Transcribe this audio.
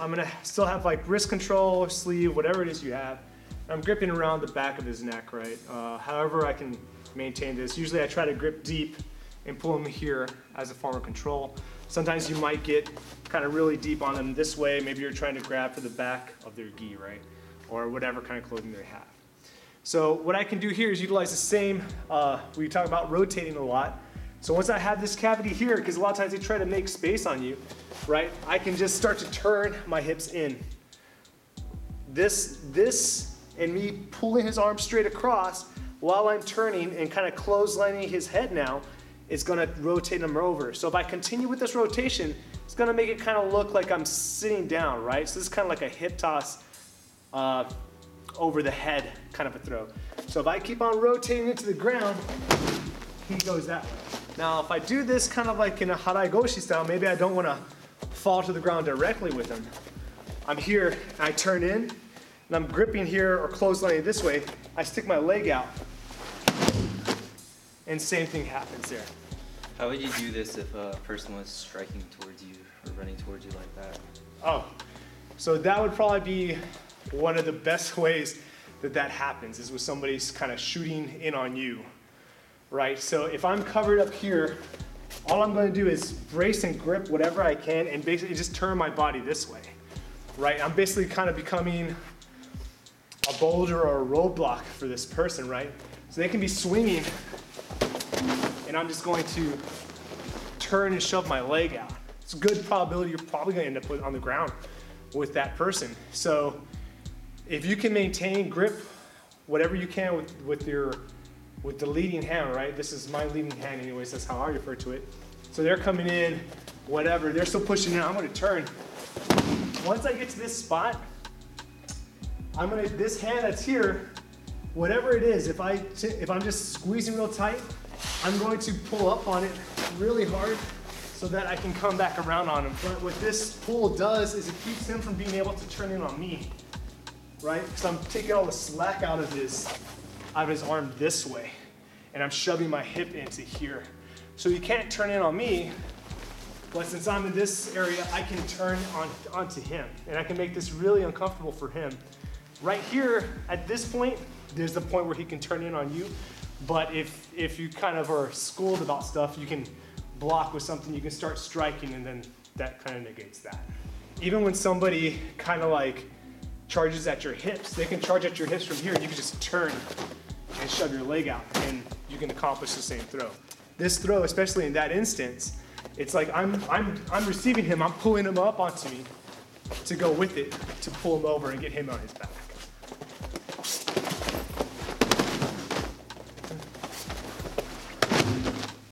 I'm gonna still have like wrist control, sleeve, whatever it is you have. I'm gripping around the back of his neck, right? However I can maintain this. Usually I try to grip deep and pull him here as a form of control. Sometimes you might get kind of really deep on them this way. Maybe you're trying to grab for the back of their gi, right? Or whatever kind of clothing they have. So what I can do here is utilize the same, we talk about rotating a lot. So once I have this cavity here, because a lot of times they try to make space on you, right? I can just start to turn my hips in. This and me pulling his arm straight across while I'm turning and kind of clotheslining his head now, it's gonna rotate him over. So if I continue with this rotation, it's gonna make it kind of look like I'm sitting down, right? So this is kind of like a hip toss over the head kind of a throw. So if I keep on rotating into the ground, he goes that way. Now if I do this kind of like in a harai goshi style, maybe I don't wanna fall to the ground directly with him. I'm here, I turn in, and I'm gripping here or clotheslining this way. I stick my leg out, and same thing happens there. How would you do this if a person was striking towards you or running towards you like that? Oh, so that would probably be one of the best ways that happens is with somebody's kind of shooting in on you, right? So if I'm covered up here, all I'm going to do is brace and grip whatever I can and basically just turn my body this way, right? I'm basically kind of becoming a boulder or a roadblock for this person, right? So they can be swinging and I'm just going to turn and shove my leg out. It's a good probability you're probably going to end up on the ground with that person. So if you can maintain grip, whatever you can with the leading hand, right? This is my leading hand anyways, that's how I refer to it. So they're coming in, whatever, they're still pushing in, I'm gonna turn. Once I get to this spot, this hand that's here, whatever it is, if I'm just squeezing real tight, I'm going to pull up on it really hard so that I can come back around on him. But what this pull does is it keeps him from being able to turn in on me, right? Because I'm taking all the slack out of his arm this way, and I'm shoving my hip into here. So he can't turn in on me, but since I'm in this area, I can turn onto him, and I can make this really uncomfortable for him. Right here, at this point, there's the point where he can turn in on you, but if you kind of are schooled about stuff, you can block with something, you can start striking, and then that kind of negates that. Even when somebody kind of like charges at your hips, they can charge at your hips from here, and you can just turn and shove your leg out, and you can accomplish the same throw. This throw, especially in that instance, it's like I'm receiving him, I'm pulling him up onto me to go with it, to pull him over and get him on his back.